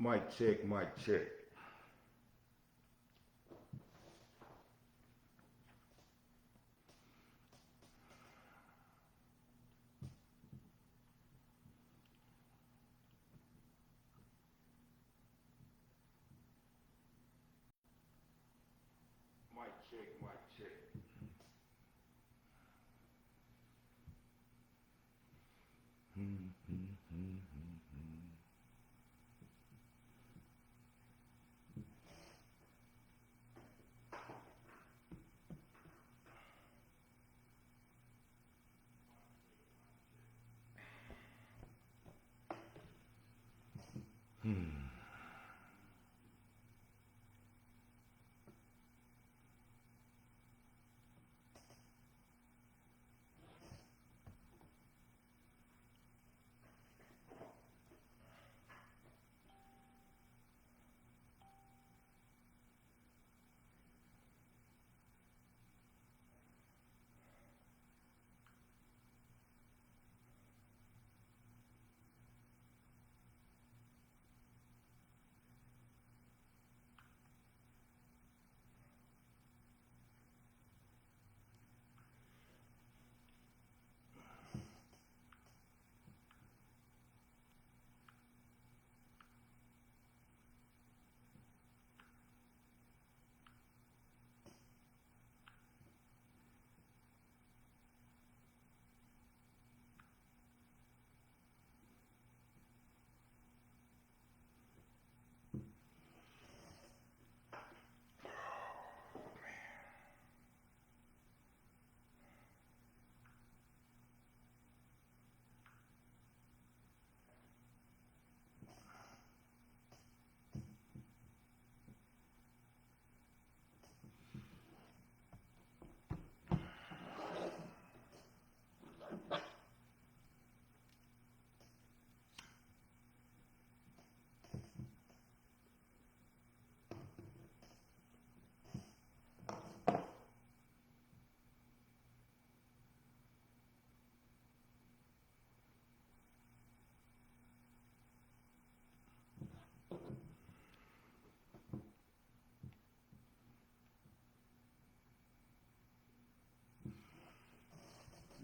Mic check, mic check. Mic check, mic check.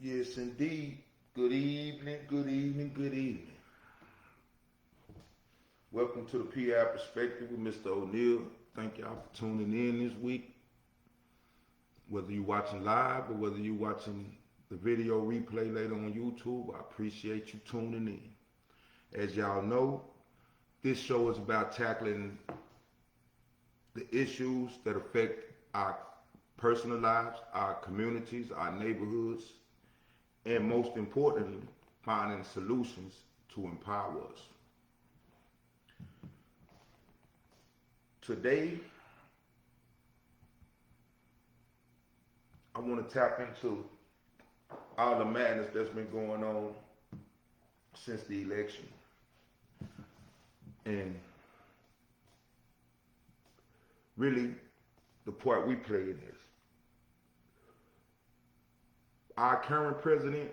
Yes, indeed. Good evening, good evening, good evening. Welcome to the P-Ave Perspective with Mr. O'Neill. Thank y'all for tuning in this week. Whether you're watching live or whether you're watching the video replay later on YouTube, I appreciate you tuning in. As y'all know, this show is about tackling the issues that affect our personal lives, our communities, our neighborhoods, and most importantly, finding solutions to empower us. Today, I want to tap into all the madness that's been going on since the election. And really, the part we play in this. Our current president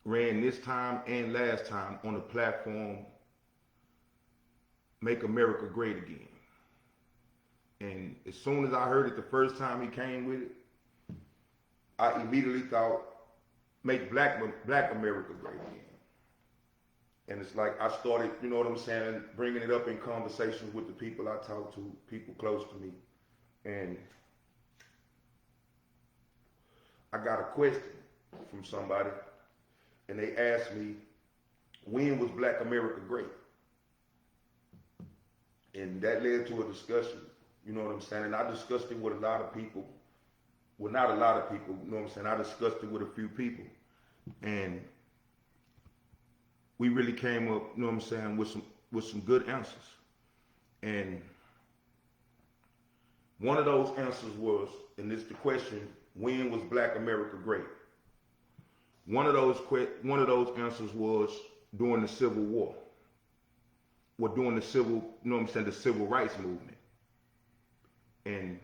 ran this time and last time on the platform Make America Great Again. And as soon as I heard it the first time he came with it, I immediately thought, make Black America great again. And it's like I started, you know what I'm saying, bringing it up in conversations with the people I talk to, people close to me. And I got a question from somebody, and they asked me, when was Black America great? And that led to a discussion, you know what I'm saying? And I discussed it with a lot of people. Well, not a lot of people, you know what I'm saying? I discussed it with a few people. And we really came up, you know what I'm saying, with some good answers. And one of those answers was, and this is the question, when was Black America great? One of those answers was during the Civil War. Or during the civil, you know what I'm saying, the civil rights movement. And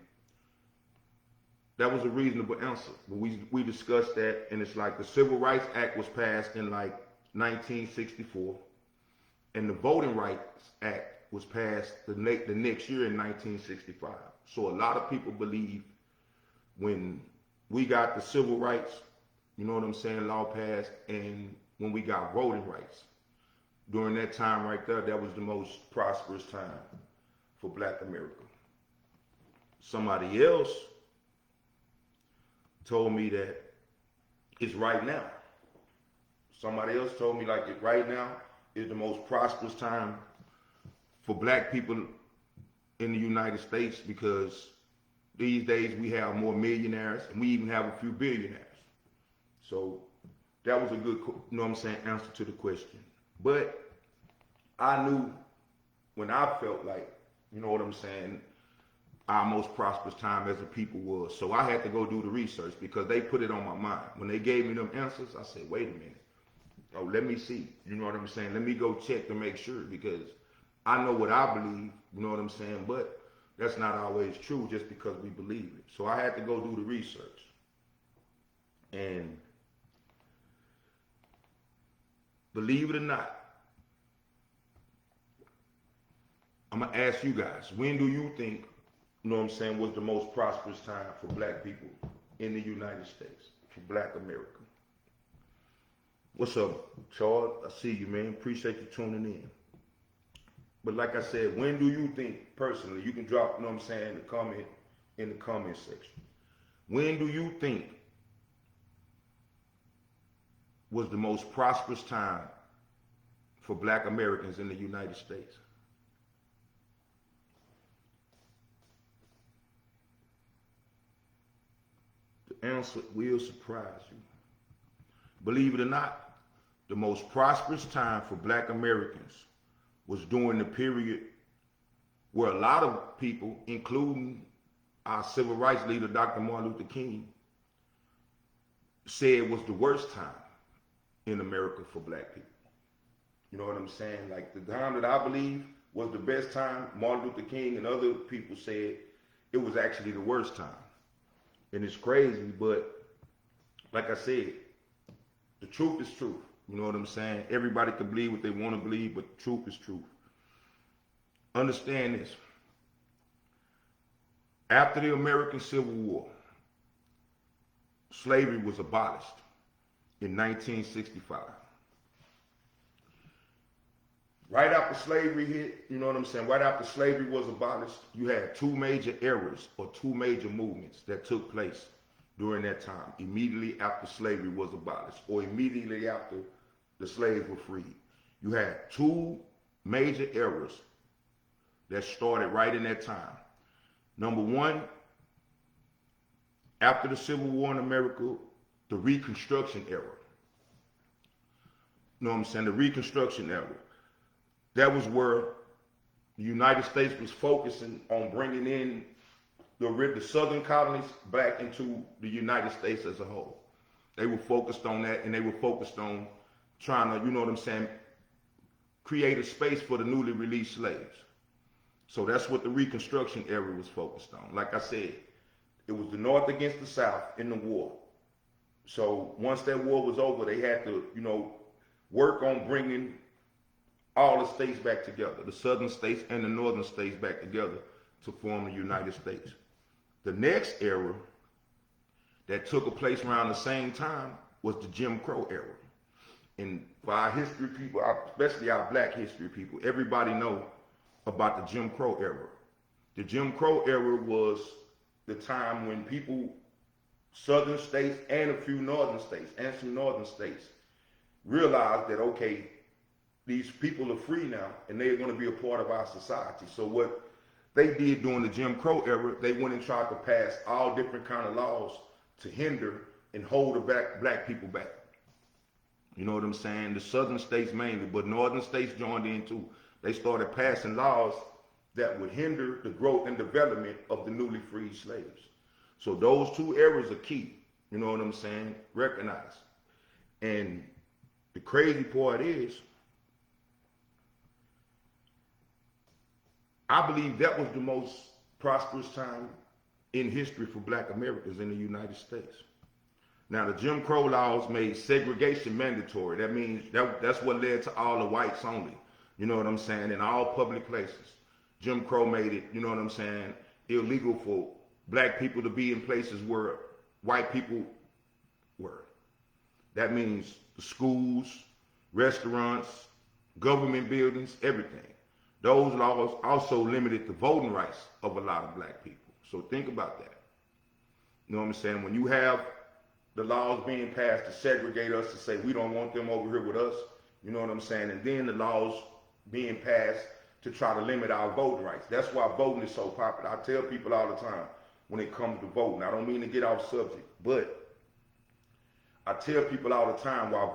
that was a reasonable answer. But we discussed that, and it's like the Civil Rights Act was passed in like 1964, and the Voting Rights Act was passed the next year in 1965. So a lot of people believe when we got the civil rights, you know what I'm saying, law passed, and when we got voting rights, during that time right there, that was the most prosperous time for Black America. Somebody else told me that it's right now. Somebody else told me like it right now is the most prosperous time for Black people in the United States, because these days we have more millionaires and we even have a few billionaires. So that was a good, you know what I'm saying, answer to the question. But I knew when I felt like, you know what I'm saying, our most prosperous time as a people was. So I had to go do the research because they put it on my mind. When they gave me them answers, I said, wait a minute. Oh, let me see. You know what I'm saying? Let me go check to make sure, because I know what I believe, you know what I'm saying? But that's not always true just because we believe it. So I had to go do the research. And believe it or not, I'm going to ask you guys, when do you think, you know what I'm saying, was the most prosperous time for Black people in the United States, for Black America? What's up, Charles? I see you, man. Appreciate you tuning in. But like I said, when do you think, personally, you can drop, you know what I'm saying, in the comment section. When do you think was the most prosperous time for Black Americans in the United States? The answer will surprise you. Believe it or not, the most prosperous time for Black Americans was during the period where a lot of people, including our civil rights leader, Dr. Martin Luther King, said was the worst time in America for Black people. You know what I'm saying? Like the time that I believe was the best time, Martin Luther King and other people said it was actually the worst time. And it's crazy, but like I said, the truth is truth. You know what I'm saying? Everybody can believe what they want to believe, but the truth is truth. Understand this. After the American Civil War, slavery was abolished in 1965. Right after slavery hit, you know what I'm saying, right after slavery was abolished, you had two major eras or two major movements that took place during that time, immediately after slavery was abolished or immediately after the slaves were freed. You had two major eras that started right in that time. Number one, after the Civil War in America, the Reconstruction era. You know what I'm saying? The Reconstruction era. That was where the United States was focusing on bringing in the southern colonies back into the United States as a whole. They were focused on that, and they were focused on trying to, you know what I'm saying, create a space for the newly released slaves. So that's what the Reconstruction era was focused on. Like I said, it was the North against the South in the war. So once that war was over, they had to, you know, work on bringing all the states back together, the southern states and the northern states back together to form the United States. The next era that took place around the same time was the Jim Crow era. And for our history people, especially our Black history people, everybody know about the Jim Crow era. The Jim Crow era was the time when people, southern states and a few northern states and some northern states, realized that, okay, these people are free now and they're going to be a part of our society. So what they did during the Jim Crow era, they went and tried to pass all different kind of laws to hinder and hold the black people back. You know what I'm saying? The southern states mainly, but northern states joined in too. They started passing laws that would hinder the growth and development of the newly freed slaves. So those two eras are key. You know what I'm saying? Recognize. And the crazy part is, I believe that was the most prosperous time in history for Black Americans in the United States. Now, the Jim Crow laws made segregation mandatory. That means that's what led to all the whites only. You know what I'm saying? In all public places. Jim Crow made it, you know what I'm saying, illegal for black people to be in places where white people were. That means the schools, restaurants, government buildings, everything. Those laws also limited the voting rights of a lot of black people. So think about that. You know what I'm saying? When you have the laws being passed to segregate us, to say we don't want them over here with us, you know what I'm saying? And then the laws being passed to try to limit our voting rights. That's why voting is so popular. I tell people all the time when it comes to voting, I don't mean to get off subject, but I tell people all the time why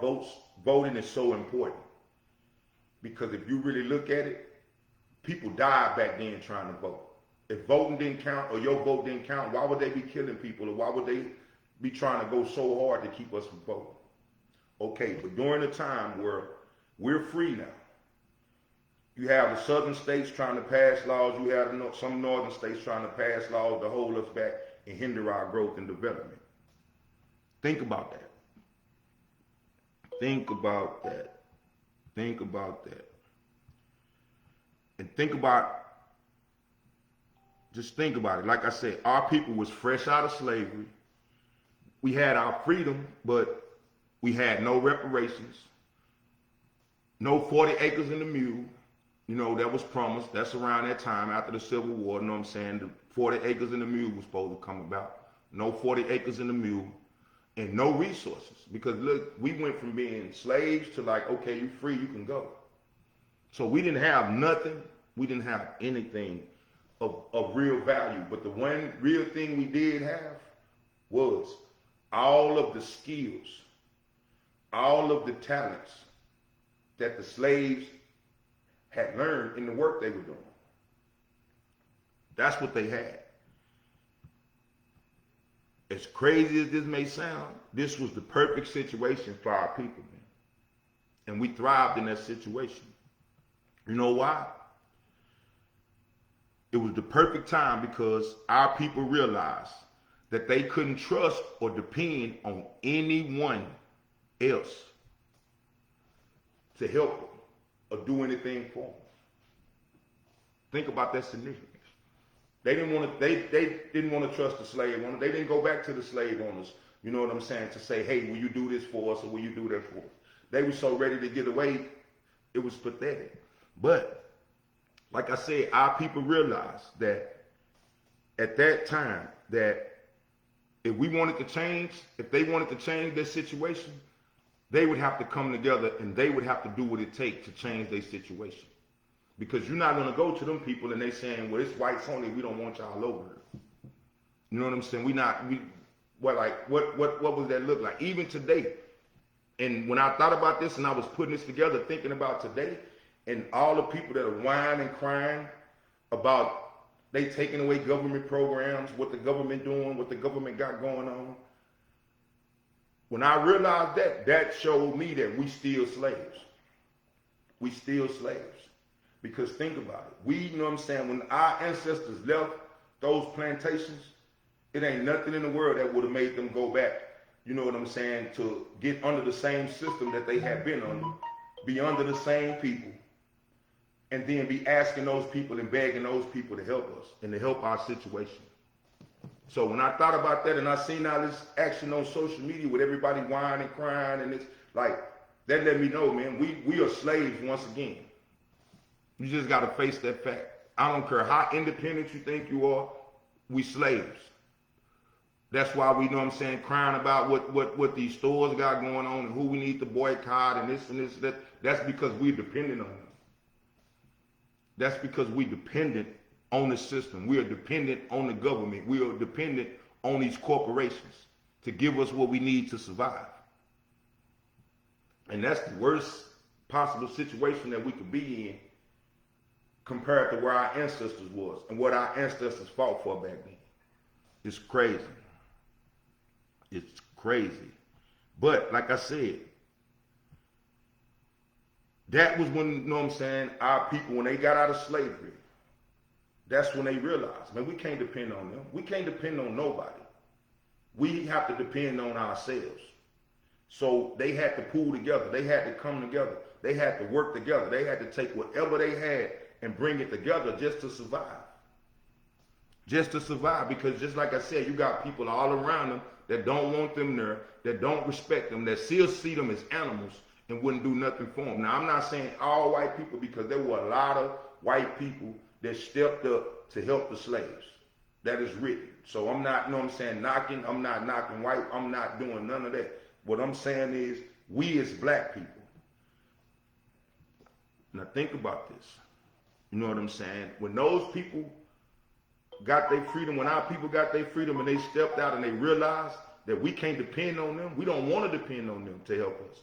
voting is so important. Because if you really look at it, people died back then trying to vote. If voting didn't count or your vote didn't count, why would they be killing people, or why would they be trying to go so hard to keep us from voting? Okay, but during the time where we're free now, you have the southern states trying to pass laws, you have some northern states trying to pass laws to hold us back and hinder our growth and development. Think about that. Think about that. Think about that. And just think about it. Like I said, our people was fresh out of slavery. We had our freedom, but we had no reparations, no 40 acres and a mule. You know, that was promised. That's around that time after the Civil War. You know what I'm saying? The 40 acres and a mule was supposed to come about. No 40 acres and a mule. And no resources. Because look, we went from being slaves to like, okay, you're free, you can go. So we didn't have nothing. We didn't have anything of real value. But the one real thing we did have was all of the skills, all of the talents that the slaves had learned in the work they were doing. That's what they had. As crazy as this may sound, this was the perfect situation for our people, man. And we thrived in that situation. You know why? It was the perfect time because our people realized that they couldn't trust or depend on anyone else to help them or do anything for them. Think about that significance. They didn't want to trust the slave owners. They didn't go back to the slave owners, you know what I'm saying, to say, hey, will you do this for us or will you do that for us? They were so ready to get away, it was pathetic. But, like I said, our people realized that at that time, that if we wanted to change, if they wanted to change their situation, they would have to come together and they would have to do what it takes to change their situation. Because you're not going to go to them people and they saying, well, it's whites only, we don't want y'all over here. You know what I'm saying? What would that look like? Even today. And when I thought about this and I was putting this together, thinking about today, and all the people that are whining and crying about they taking away government programs, what the government doing, what the government got going on. When I realized that showed me that we still slaves. We still slaves. Because think about it. You know what I'm saying, when our ancestors left those plantations, it ain't nothing in the world that would have made them go back, you know what I'm saying, to get under the same system that they had been under, be under the same people, and then be asking those people and begging those people to help us and to help our situation. So when I thought about that and I seen all this action on social media with everybody whining and crying, and it's like, that let me know, man, we are slaves once again. You just got to face that fact. I don't care how independent you think you are, we slaves. That's why we, know what I'm saying, crying about what these stores got going on and who we need to boycott and this and this. That's because we're dependent on them. That's because we're dependent on the system. We are dependent on the government. We are dependent on these corporations to give us what we need to survive. And that's the worst possible situation that we could be in compared to where our ancestors was and what our ancestors fought for back then. It's crazy. It's crazy. But like I said, that was when, you know what I'm saying, our people, when they got out of slavery, that's when they realized, man, we can't depend on them. We can't depend on nobody. We have to depend on ourselves. So they had to pull together. They had to come together. They had to work together. They had to take whatever they had and bring it together just to survive. Just to survive. Because just like I said, you got people all around them that don't want them there, that don't respect them, that still see them as animals and wouldn't do nothing for them. Now, I'm not saying all white people, because there were a lot of white people that stepped up to help the slaves. That is written. So I'm not, you know what I'm saying, knocking. I'm not knocking white. I'm not doing none of that. What I'm saying is, we as black people. Now think about this. You know what I'm saying? When those people got their freedom, when our people got their freedom and they stepped out and they realized that we can't depend on them, we don't want to depend on them to help us.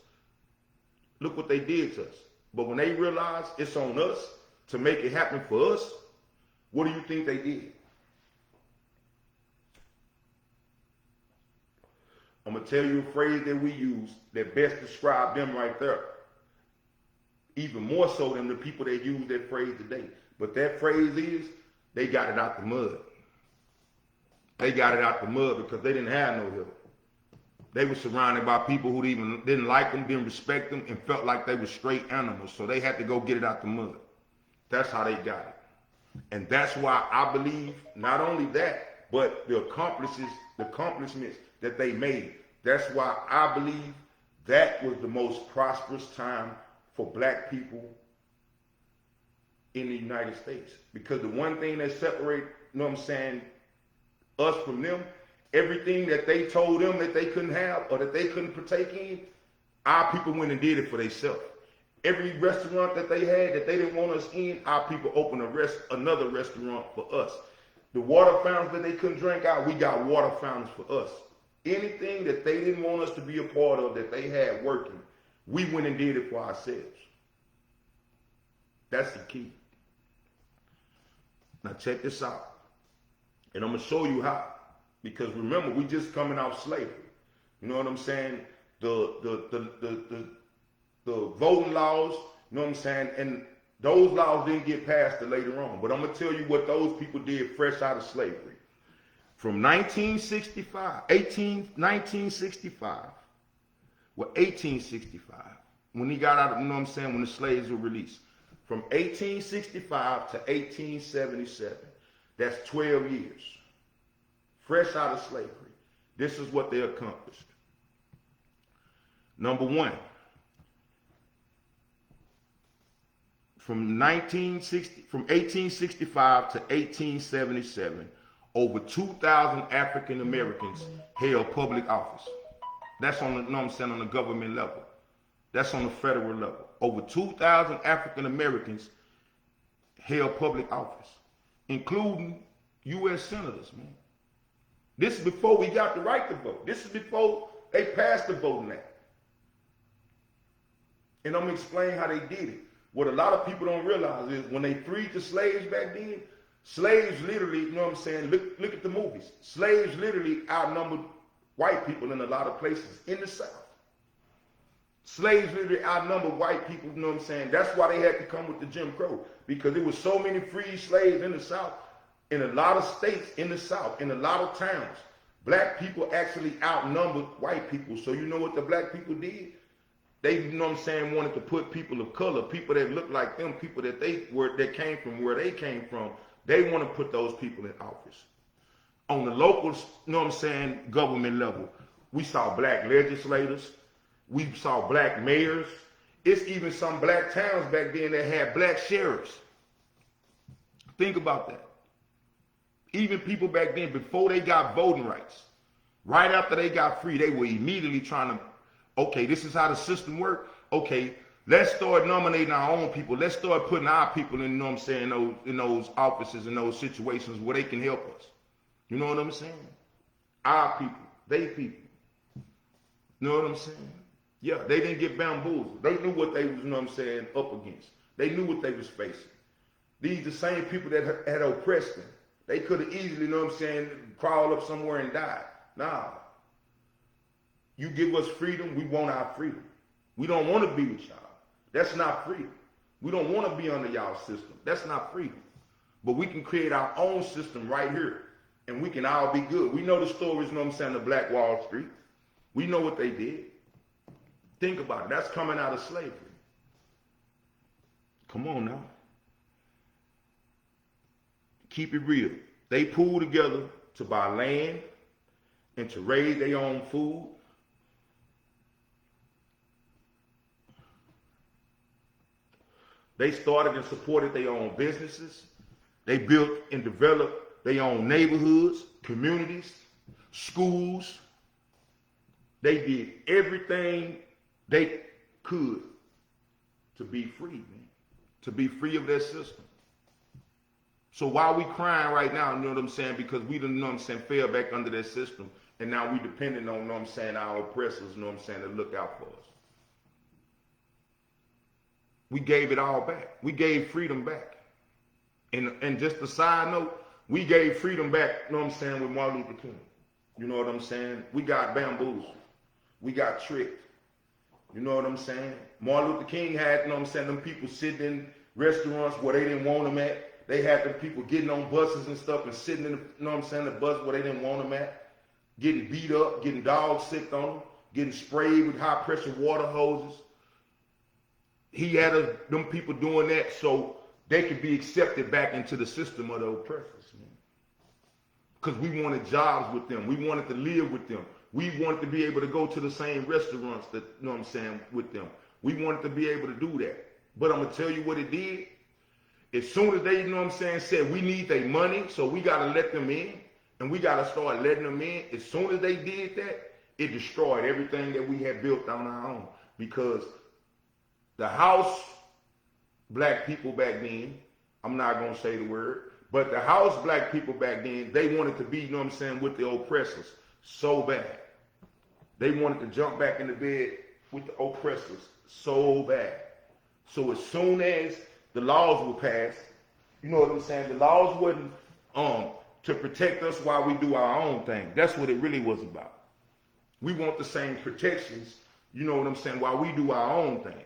Look what they did to us. But when they realized it's on us to make it happen for us, what do you think they did? I'm going to tell you a phrase that we use that best describes them right there. Even more so than the people that use that phrase today. But that phrase is, they got it out the mud. They got it out the mud because they didn't have no help. They were surrounded by people who even didn't like them, didn't respect them, and felt like they were straight animals. So they had to go get it out the mud. That's how they got it. And that's why I believe not only that, but the accomplishments that they made. That's why I believe that was the most prosperous time for black people in the United States. Because the one thing that separates, you know what I'm saying, us from them, everything that they told them that they couldn't have or that they couldn't partake in, our people went and did it for themselves. Every restaurant that they had that they didn't want us in, our people opened another restaurant for us. The water fountains that they couldn't drink out, we got water fountains for us. Anything that they didn't want us to be a part of that they had working, we went and did it for ourselves. That's the key. Now check this out. And I'm going to show you how. Because remember, we just coming out slavery. You know what I'm saying? The voting laws, you know what I'm saying? And those laws didn't get passed till later on. But I'm going to tell you what those people did fresh out of slavery. From 1865, when he got out of, you know what I'm saying, when the slaves were released. From 1865 to 1877, that's 12 years. Fresh out of slavery. This is what they accomplished. Number one, from 1865 to 1877, over 2,000 African Americans held public office. That's on the, you know what I'm saying, on the government level. That's on the federal level. Over 2,000 African Americans held public office, including U.S. senators, man. This is before we got the right to vote. This is before they passed the Voting Act. And I'm going to explain how they did it. What a lot of people don't realize is when they freed the slaves back then, slaves literally, you know what I'm saying, look at the movies. Slaves literally outnumbered white people in a lot of places in the South. Slaves literally outnumbered white people, you know what I'm saying. That's why they had to come with the Jim Crow, because there was so many free slaves in the South, in a lot of states in the South, in a lot of towns. Black people actually outnumbered white people. So you know what the black people did? They, you know what I'm saying, wanted to put people of color, people that looked like them, people that that came from where they came from. They want to put those people in office. On the local, you know what I'm saying, government level, we saw black legislators. We saw black mayors. It's even some black towns back then that had black sheriffs. Think about that. Even people back then, before they got voting rights, right after they got free, they were immediately trying to, okay, this is how the system works. Okay, let's start nominating our own people. Let's start putting our people in, you know what I'm saying, in those offices, in those situations where they can help us. You know what I'm saying? Our people, they people. You know what I'm saying? Yeah, they didn't get bamboozled. They knew what they was, you know what I'm saying, up against. They knew what they was facing. These the same people that had oppressed them. They could have easily, you know what I'm saying, crawled up somewhere and died. Nah. You give us freedom, we want our freedom. We don't want to be with y'all. That's not freedom. We don't want to be under y'all system. That's not freedom. But we can create our own system right here, and we can all be good. We know the stories, you know what I'm saying, of Black Wall Street. We know what they did. Think about it. That's coming out of slavery. Come on now. Keep it real. They pooled together to buy land and to raise their own food. They started and supported their own businesses. They built and developed their own neighborhoods, communities, schools. They did everything they could to be free, man. To be free of that system. So why we crying right now, you know what I'm saying? Because we done, you know what I'm saying, fell back under that system. And now we dependent on, you know what I'm saying, our oppressors, you know what I'm saying, to look out for us. We gave it all back. We gave freedom back. And just a side note, we gave freedom back, you know what I'm saying, with Martin Luther King. You know what I'm saying? We got bamboozled. We got tricked. You know what I'm saying? Martin Luther King had, you know what I'm saying, them people sitting in restaurants where they didn't want them at. They had them people getting on buses and stuff and sitting in the, you know what I'm saying, the bus where they didn't want them at. Getting beat up, getting dogs sick on them, getting sprayed with high pressure water hoses. He had them people doing that so they could be accepted back into the system of the oppressors, man. Because we wanted jobs with them. We wanted to live with them. We wanted to be able to go to the same restaurants that, you know what I'm saying, with them. We wanted to be able to do that. But I'm going to tell you what it did. As soon as they, you know what I'm saying, said we need their money, so we got to let them in, and we got to start letting them in. As soon as they did that, it destroyed everything that we had built on our own. Because the house black people back then, I'm not going to say the word, but the house black people back then, they wanted to be, you know what I'm saying, with the oppressors so bad. They wanted to jump back in the bed with the oppressors so bad. So as soon as the laws were passed, you know what I'm saying, the laws wasn't to protect us while we do our own thing. That's what it really was about. We want the same protections, you know what I'm saying, while we do our own thing.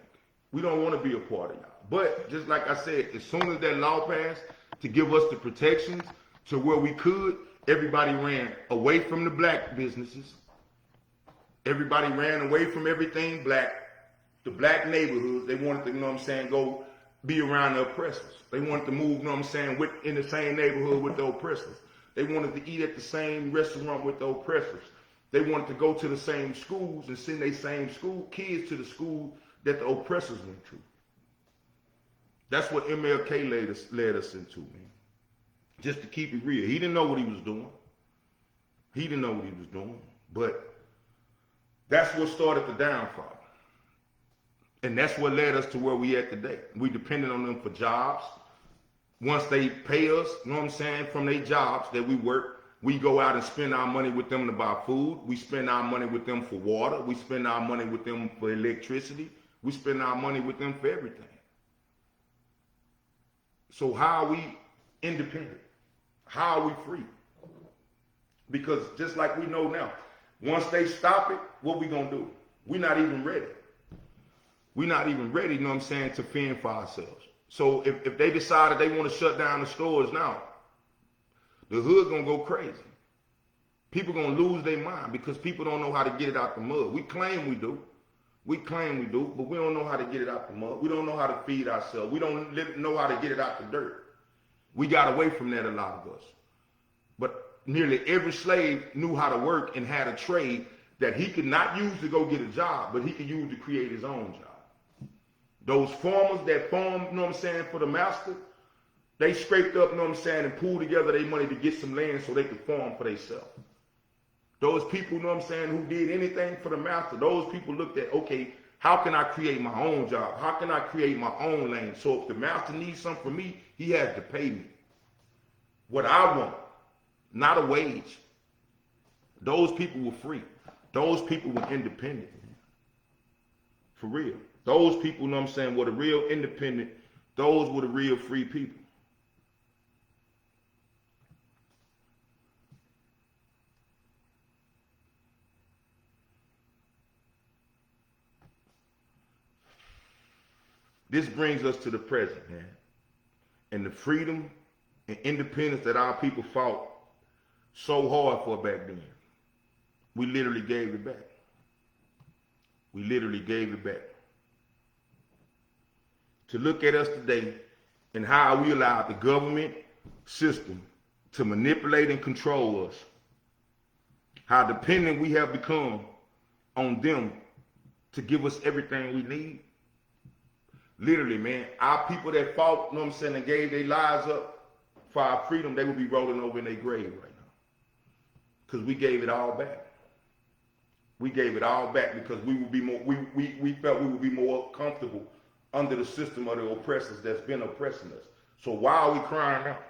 We don't want to be a part of y'all. But just like I said, as soon as that law passed to give us the protections to where we could, everybody ran away from the black businesses. Everybody ran away from everything black, the black neighborhoods. They wanted to, you know what I'm saying, go be around the oppressors. They wanted to move, you know what I'm saying, in the same neighborhood with the oppressors. They wanted to eat at the same restaurant with the oppressors. They wanted to go to the same schools and send their same school kids to the school that the oppressors went to. That's what MLK led us into, man. Just to keep it real. He didn't know what he was doing. He didn't know what he was doing. But that's what started the downfall. And that's what led us to where we at today. We depended on them for jobs. Once they pay us, you know what I'm saying, from their jobs that we work, we go out and spend our money with them to buy food. We spend our money with them for water. We spend our money with them for electricity. We spend our money with them for everything. So how are we independent? How are we free? Because just like we know now, once they stop it, what we gonna do? We're not even ready. We're not even ready, you know what I'm saying, to fend for ourselves. So if they decided they want to shut down the stores now, the hood gonna go crazy. People gonna lose their mind because people don't know how to get it out the mud. We claim we do. We claim we do, but we don't know how to get it out the mud. We don't know how to feed ourselves. We don't know how to get it out the dirt. We got away from that, a lot of us. But nearly every slave knew how to work and had a trade that he could not use to go get a job, but he could use to create his own job. Those farmers that farmed, you know what I'm saying, for the master, they scraped up, you know what I'm saying, and pooled together their money to get some land so they could farm for themselves. Those people, you know what I'm saying, who did anything for the master, those people looked at, okay, how can I create my own job? How can I create my own lane? So if the master needs something from me, he has to pay me what I want, not a wage. Those people were free. Those people were independent. For real. Those people, you know what I'm saying, were the real independent. Those were the real free people. This brings us to the present, man. And the freedom and independence that our people fought so hard for back then. We literally gave it back. We literally gave it back. To look at us today and how we allowed the government system to manipulate and control us, how dependent we have become on them to give us everything we need. Literally, man, our people that fought, you know what I'm saying, and gave their lives up for our freedom, they would be rolling over in their grave right now. Because we gave it all back. We gave it all back because we would be more, we felt we would be more comfortable under the system of the oppressors that's been oppressing us. So why are we crying out?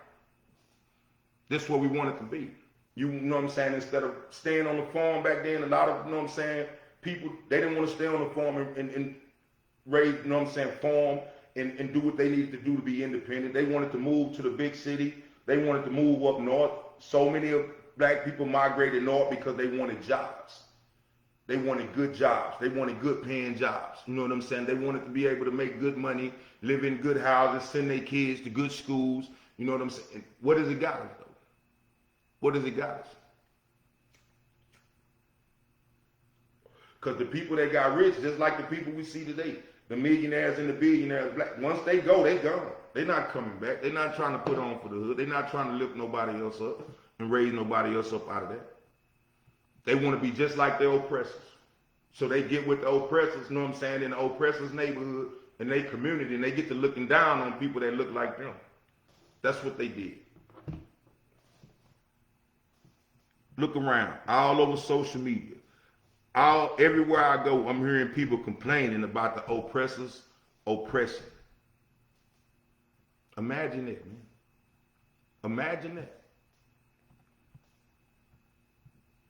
This is what we want it to be. You know what I'm saying? Instead of staying on the farm back then, a lot of, you know what I'm saying, people, they didn't want to stay on the farm and raise, you know what I'm saying, farm and do what they needed to do to be independent. They wanted to move to the big city. They wanted to move up north. So many of black people migrated north because they wanted jobs. They wanted good jobs. They wanted good paying jobs. You know what I'm saying? They wanted to be able to make good money, live in good houses, send their kids to good schools. You know what I'm saying? What does it got us, though? What does it got us? Because the people that got rich, just like the people we see today, the millionaires and the billionaires, black, once they go, they gone. They're not coming back. They're not trying to put on for the hood. They're not trying to lift nobody else up and raise nobody else up out of that. They want to be just like their oppressors. So they get with the oppressors, you know what I'm saying, in the oppressors' neighborhood, in their community, and they get to looking down on people that look like them. That's what they did. Look around, all over social media. Everywhere I go, I'm hearing people complaining about the oppressors' oppression. Imagine it, man. Imagine that.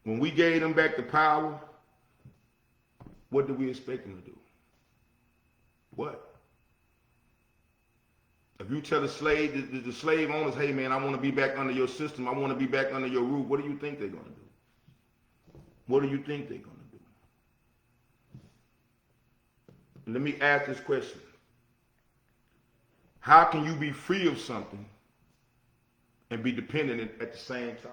When we gave them back the power, what did we expect them to do? What? If you tell the slave, the slave owners, hey man, I want to be back under your system, I want to be back under your roof, what do you think they're going to do? What do you think they're going to do? And let me ask this question. How can you be free of something and be dependent at the same time?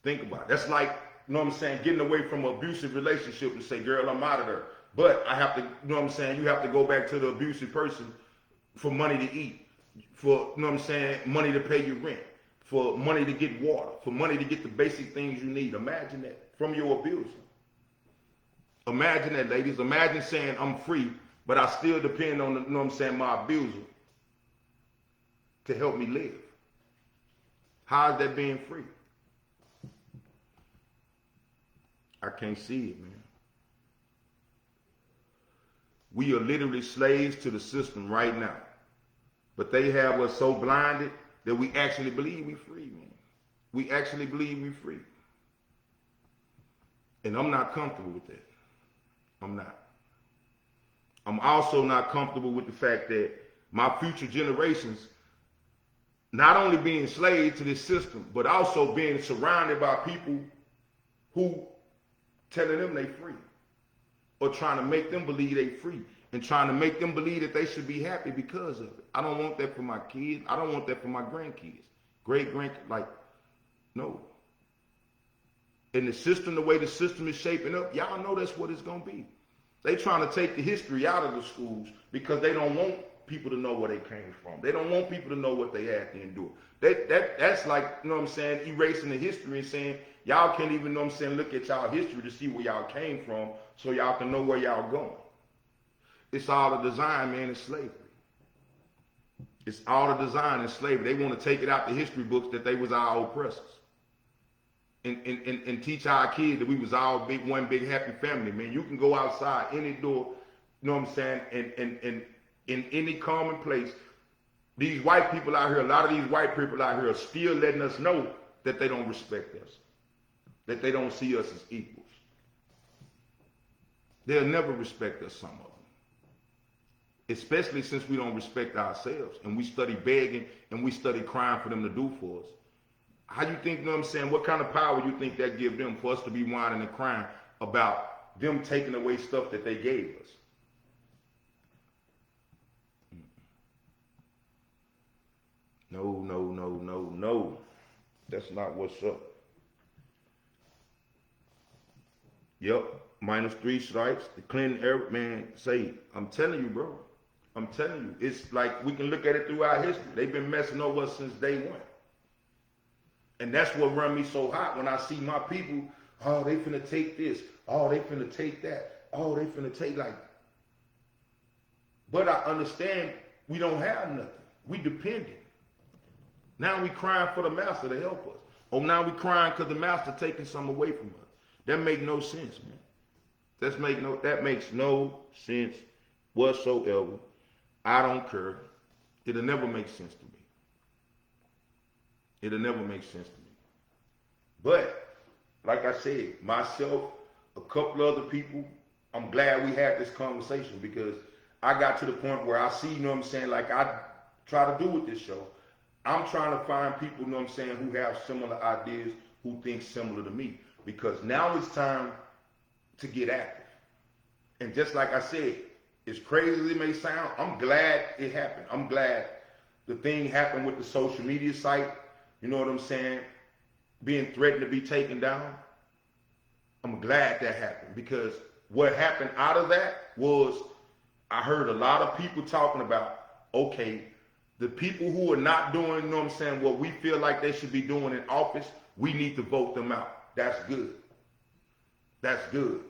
Think about it. That's like, you know what I'm saying, getting away from an abusive relationship and say, girl, I'm out of there. But I have to, you know what I'm saying, you have to go back to the abusive person for money to eat, for, you know what I'm saying, money to pay your rent, for money to get water, for money to get the basic things you need. Imagine that from your abuser. Imagine that, ladies. Imagine saying I'm free, but I still depend on, you know what I'm saying, my abuser to help me live. How is that being free? I can't see it, man. We are literally slaves to the system right now. But they have us so blinded that we actually believe we're free, man. We actually believe we're free. And I'm not comfortable with that. I'm not. I'm also not comfortable with the fact that my future generations not only being slaves to this system, but also being surrounded by people who telling them they free, or trying to make them believe they free, and trying to make them believe that they should be happy because of it. I don't want that for my kids. I don't want that for my grandkids. Like, no. And the system, the way the system is shaping up, y'all know that's what it's going to be. They trying to take the history out of the schools because they don't want people to know where they came from. They don't want people to know what they had to endure. That's like, you know what I'm saying, erasing the history and saying, y'all can't even, know what I'm saying, look at y'all history to see where y'all came from so y'all can know where y'all going. It's all a design, man, it's slavery. It's all a design and slavery. They want to take it out the history books that they was our oppressors. And teach our kids that we was all one big happy family, man. You can go outside any door, you know what I'm saying, and in any common place. These white people out here, a lot of these white people out here are still letting us know that they don't respect us, that they don't see us as equals. They'll never respect us, some of them. Especially since we don't respect ourselves and we study begging and we study crying for them to do for us. How you think, you know what I'm saying, what kind of power you think that give them for us to be whining and crying about them taking away stuff that they gave us? No. That's not what's up. Yep. minus 3 strikes, the Clinton era, man, say, I'm telling you, bro. I'm telling you. It's like we can look at it throughout history. They've been messing over us since day one. And that's what run me so hot when I see my people, oh, they finna take this. Oh, they finna take that. Oh, they finna take like. But I understand we don't have nothing. We dependent. Now we crying for the master to help us. Oh, now we crying because the master taking something away from us. That make no sense, man. That makes no sense whatsoever. I don't care. It'll never make sense to me. It'll never make sense to me. But, like I said, myself, a couple other people, I'm glad we had this conversation because I got to the point where I see, you know what I'm saying, like I try to do with this show. I'm trying to find people, you know what I'm saying, who have similar ideas, who think similar to me. Because now it's time to get active. And just like I said, as crazy as it may sound, I'm glad it happened. I'm glad the thing happened with the social media site, you know what I'm saying, being threatened to be taken down. I'm glad that happened because what happened out of that was I heard a lot of people talking about, okay, the people who are not doing, you know what I'm saying, what we feel like they should be doing in office, we need to vote them out. That's good. That's good.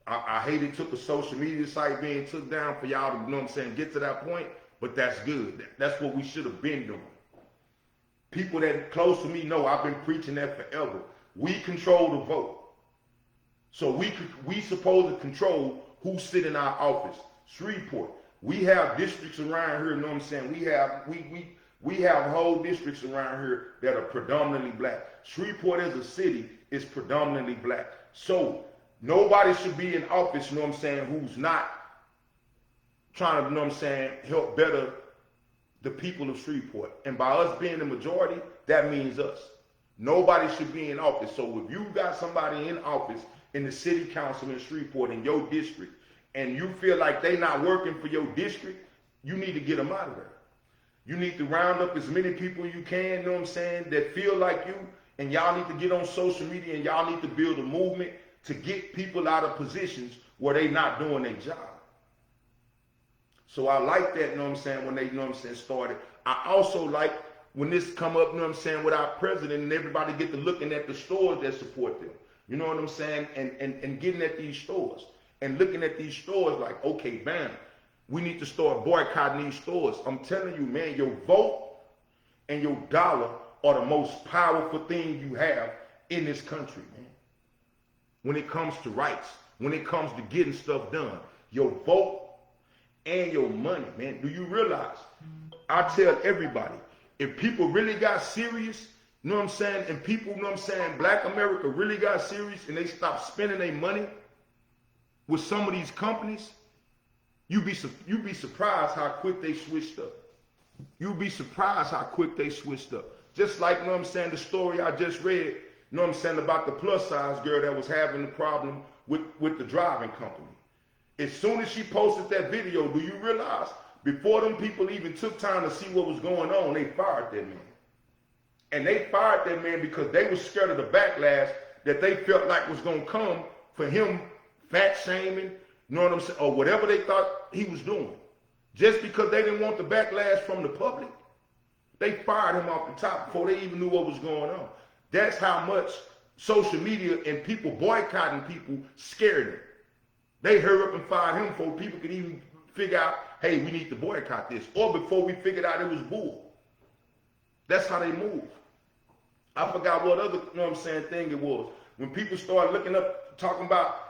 I hate it took a social media site being took down for y'all to, you know what I'm saying, get to that point, but that's good. That's what we should have been doing. People that close to me know I've been preaching that forever. We control the vote. So we supposed to control who sit in our office. Shreveport. We have districts around here, you know what I'm saying? We have whole districts around here that are predominantly black. Shreveport as a city is predominantly black. So nobody should be in office, you know what I'm saying, who's not trying to, you know what I'm saying, help better the people of Shreveport. And by us being the majority, that means us. Nobody should be in office. So if you got somebody in office in the city council in Shreveport in your district, and you feel like they not working for your district, you need to get them out of there. You need to round up as many people you can, you know what I'm saying, that feel like you, and y'all need to get on social media and y'all need to build a movement to get people out of positions where they not doing their job. So I like that, you know what I'm saying, when they, you know what I'm saying, started. I also like when this come up, you know what I'm saying, with our president and everybody get to looking at the stores that support them. You know what I'm saying? And getting at these stores. And looking at these stores like, okay, bam, we need to start boycotting these stores. I'm telling you, man, your vote and your dollar are the most powerful thing you have in this country, man. When it comes to rights, when it comes to getting stuff done, your vote and your money, man. Do you realize? I tell everybody, if people really got serious, you know what I'm saying, and people, you know what I'm saying, black America really got serious and they stopped spending their money with some of these companies, you'd be surprised how quick they switched up. You'd be surprised how quick they switched up. Just like, you know what I'm saying, the story I just read, you know what I'm saying, about the plus size girl that was having the problem with the driving company. As soon as she posted that video, do you realize, before them people even took time to see what was going on, they fired that man. And they fired that man because they were scared of the backlash that they felt like was going to come for him fat shaming, you know what I'm saying, or whatever they thought he was doing. Just because they didn't want the backlash from the public, they fired him off the top before they even knew what was going on. That's how much social media and people boycotting people scared him. They hurry up and fired him before people could even figure out, hey, we need to boycott this, or before we figured out it was bull. That's how they move. I forgot what other, you know what I'm saying, thing it was. When people started looking up, talking about,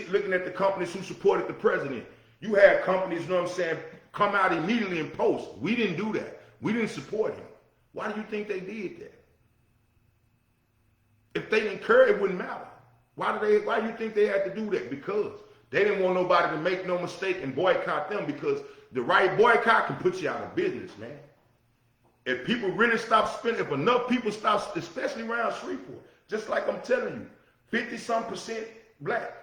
looking at the companies who supported the president, you had companies, you know what I'm saying, come out immediately and post. We didn't do that. We didn't support him. Why do you think they did that? If they didn't care, it wouldn't matter. Why do you think they had to do that? Because they didn't want nobody to make no mistake and boycott them, because the right boycott can put you out of business, man. If people really stop spending, if enough people stop, especially around Shreveport, just like I'm telling you, 50-some% black.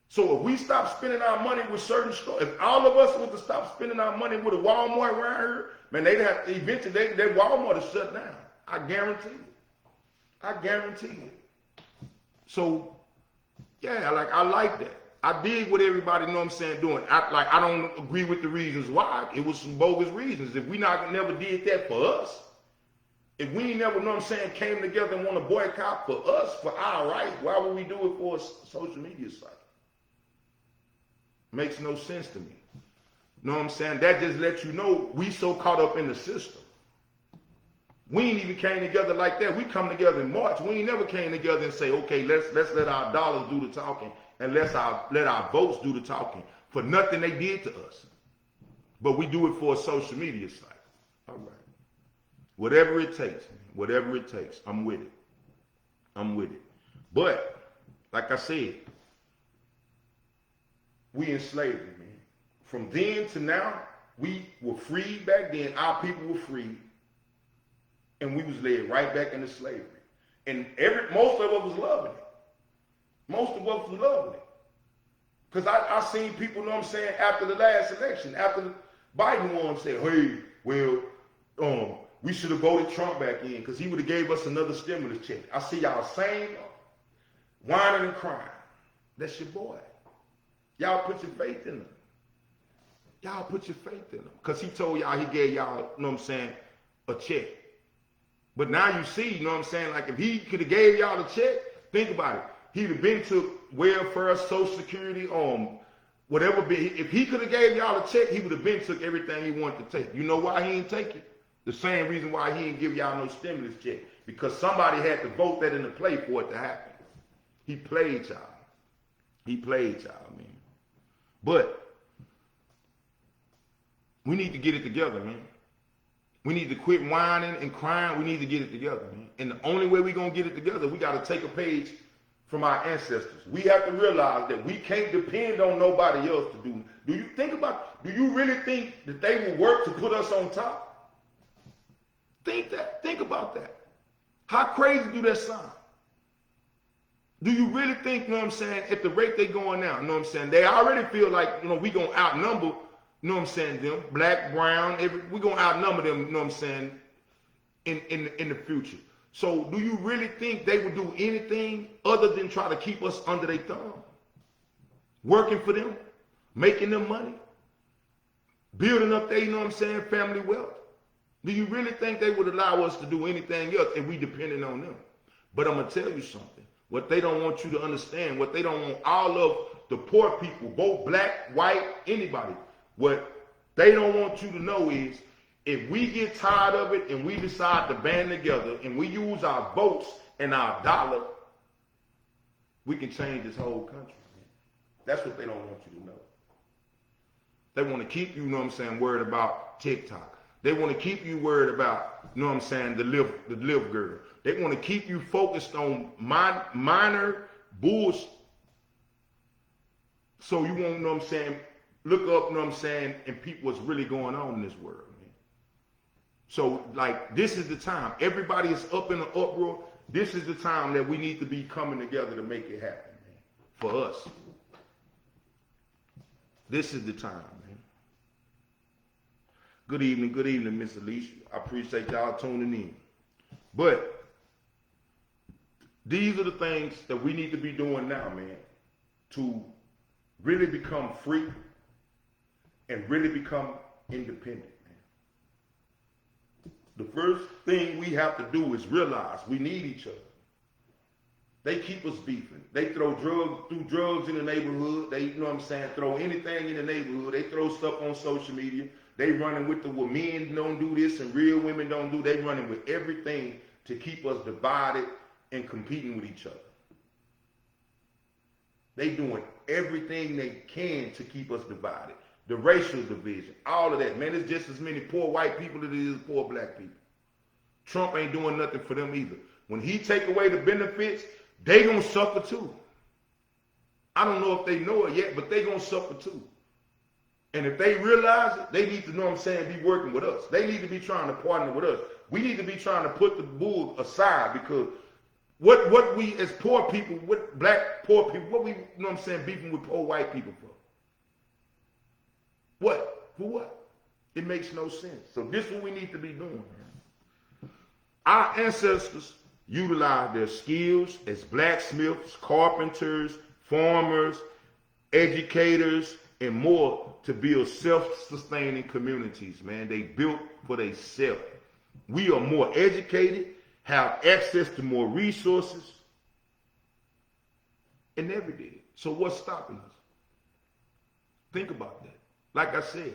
So if we stop spending our money with certain stores, if all of us were to stop spending our money with a Walmart around here, man, they'd have to eventually, their Walmart is shut down. I guarantee you. I guarantee you. So, yeah, I like that. I did what everybody, you know what I'm saying, doing. I don't agree with the reasons why. It was some bogus reasons. If we never did that for us, if we ain't never, you know what I'm saying, came together and want to boycott for us, for our rights, why would we do it for a social media site? Makes no sense to me. You know what I'm saying? That just lets you know we so caught up in the system. We ain't even came together like that. We come together in March. We ain't never came together and say, okay, let's let our dollars do the talking and let our votes do the talking for nothing they did to us. But we do it for a social media site. All right. Whatever it takes, whatever it takes, I'm with it. I'm with it. But, like I said, we in slavery, man. From then to now, we were freed back then. Our people were freed. And we was led right back into slavery. And most of us was loving it. Most of us was loving it. Because I seen people, you know what I'm saying, after the last election, after the Biden won, say, hey, well, we should have voted Trump back in because he would have gave us another stimulus check. I see y'all saying, whining and crying. That's your boy. Y'all put your faith in him. Y'all put your faith in him. Because he told y'all he gave y'all, you know what I'm saying, a check. But now you see, you know what I'm saying, like if he could have gave y'all a check, think about it. He'd have been to welfare, Social Security, whatever. If he could have gave y'all a check, he would have been took everything he wanted to take. You know why he didn't take it? The same reason why he didn't give y'all no stimulus check. Because somebody had to vote that into play for it to happen. He played y'all. He played y'all, man. But we need to get it together, man. We need to quit whining and crying. We need to get it together, man. And the only way we're going to get it together, we got to take a page from our ancestors. We have to realize that we can't depend on nobody else to do. Do you really think that they will work to put us on top? Think about that. How crazy do that sound? Do you really think, you know what I'm saying, at the rate they going now, you know what I'm saying, they already feel like, you know, we going to outnumber, you know what I'm saying, them, black, brown, we're going to outnumber them, you know what I'm saying, in the future. So do you really think they would do anything other than try to keep us under their thumb? Working for them, making them money, building up their, you know what I'm saying, family wealth? Do you really think they would allow us to do anything else if we depended on them? But I'm going to tell you something. What they don't want you to understand, what they don't want all of the poor people, both black, white, anybody, what they don't want you to know is if we get tired of it and we decide to band together and we use our votes and our dollar, we can change this whole country. That's what they don't want you to know. They want to keep you, you know what I'm saying, worried about TikTok. They want to keep you worried about, you know what I'm saying, the live girl. They want to keep you focused on minor bullshit. So you won't, you know what I'm saying, look up, you know what I'm saying, and peep what's really going on in this world, man. So, like, this is the time. Everybody is up in an uproar. This is the time that we need to be coming together to make it happen, man, for us. This is the time, man. Good evening, Miss Alicia. I appreciate y'all tuning in. But these are the things that we need to be doing now, man, to really become free and really become independent, man. The first thing we have to do is realize we need each other. They keep us beefing. They throw drugs in the neighborhood. They, you know what I'm saying, throw anything in the neighborhood. They throw stuff on social media. They running with well, men don't do this and real women don't do. They running with everything to keep us divided and competing with each other. They doing everything they can to keep us divided. The racial division, all of that. Man, it's just as many poor white people as it is poor black people. Trump ain't doing nothing for them either. When he take away the benefits, they gonna suffer too. I don't know if they know it yet, but they gonna suffer too. And if they realize it, they need to, know what I'm saying, be working with us. They need to be trying to partner with us. We need to be trying to put the bull aside because what we as poor people, what black poor people, what we, you know what I'm saying, beefing with poor white people for? What? For what? It makes no sense. So this is what we need to be doing, man. Our ancestors utilized their skills as blacksmiths, carpenters, farmers, educators, and more to build self-sustaining communities, man. They built for themselves. We are more educated, have access to more resources, and everything. So what's stopping us? Think about that. Like I said,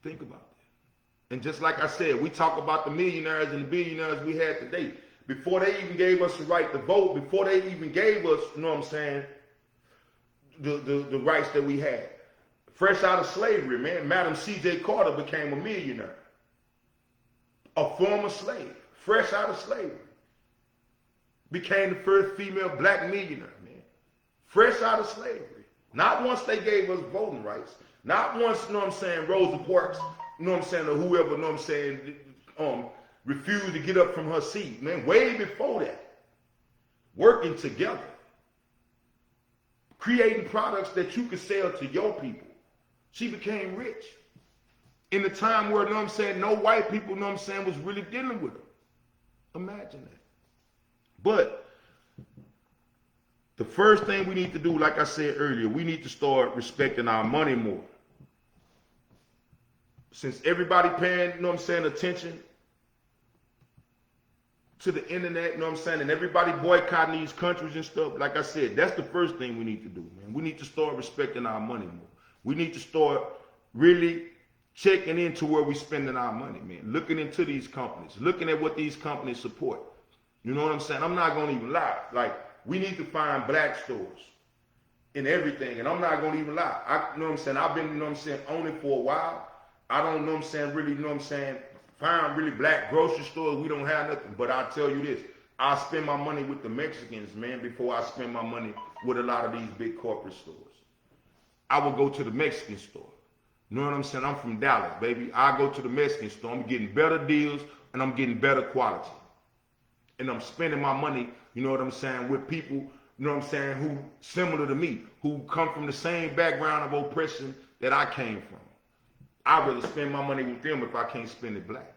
think about that. And just like I said, we talk about the millionaires and the billionaires we had today. Before they even gave us the right to vote, before they even gave us, you know what I'm saying, the rights that we had. Fresh out of slavery, man, Madam C.J. Carter became a millionaire. A former slave, fresh out of slavery. Became the first female black millionaire, man. Fresh out of slavery. Not once they gave us voting rights. Not once, you know what I'm saying, Rosa Parks, you know what I'm saying, or whoever, you know what I'm saying, refused to get up from her seat, man. Way before that. Working together. Creating products that you could sell to your people. She became rich. In a time where, you know what I'm saying, no white people, you know what I'm saying, was really dealing with her. Imagine that. But the first thing we need to do, like I said earlier, we need to start respecting our money more. Since everybody paying, you know what I'm saying, attention to the internet, you know what I'm saying, and everybody boycotting these countries and stuff, like I said, that's the first thing we need to do, man. We need to start respecting our money more. We need to start really checking into where we're spending our money, man. Looking into these companies, looking at what these companies support. You know what I'm saying? I'm not going to even lie. Like, we need to find black stores in everything. And I'm not going to even lie. You know what I'm saying? I've been, you know what I'm saying, on it for a while. I don't know what I'm saying, really, you know what I'm saying, find really black grocery stores. We don't have nothing. But I'll tell you this. I spend my money with the Mexicans, man, before I spend my money with a lot of these big corporate stores. I will go to the Mexican store. You know what I'm saying? I'm from Dallas, baby. I go to the Mexican store. I'm getting better deals and I'm getting better quality. And I'm spending my money, you know what I'm saying, with people, you know what I'm saying, who similar to me, who come from the same background of oppression that I came from. I'd rather spend my money with them if I can't spend it black.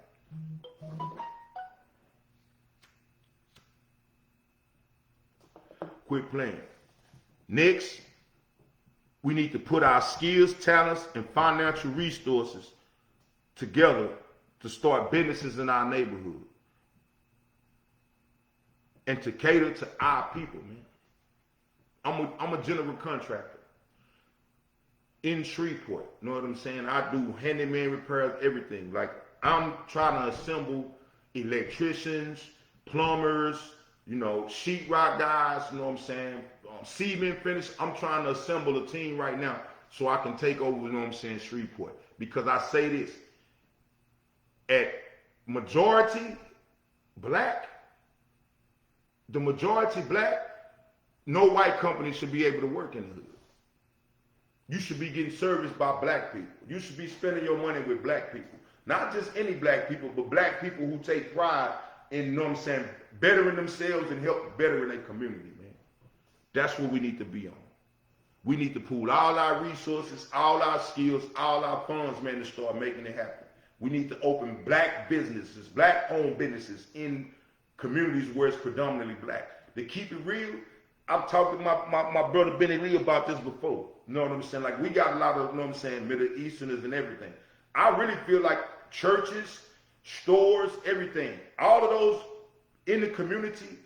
Quit playing. Next, we need to put our skills, talents, and financial resources together to start businesses in our neighborhood. And to cater to our people, man. I'm a general contractor in Shreveport. You know what I'm saying? I do handyman repairs, everything. Like, I'm trying to assemble electricians, plumbers, you know, sheetrock guys, you know what I'm saying? Cement finish. I'm trying to assemble a team right now so I can take over, you know what I'm saying, Shreveport. Because I say this, at majority black, the majority black, no white company should be able to work in the hood. You should be getting serviced by black people. You should be spending your money with black people. Not just any black people, but black people who take pride in, you know what I'm saying, bettering themselves and help bettering their community, man. That's what we need to be on. We need to pool all our resources, all our skills, all our funds, man, to start making it happen. We need to open black businesses, black-owned businesses in communities where it's predominantly black. To keep it real, I've talked to my brother Benny Lee about this before. You know what I'm saying? Like, we got a lot of, you know what I'm saying, Middle Easterners and everything. I really feel like churches, stores, everything, all of those in the community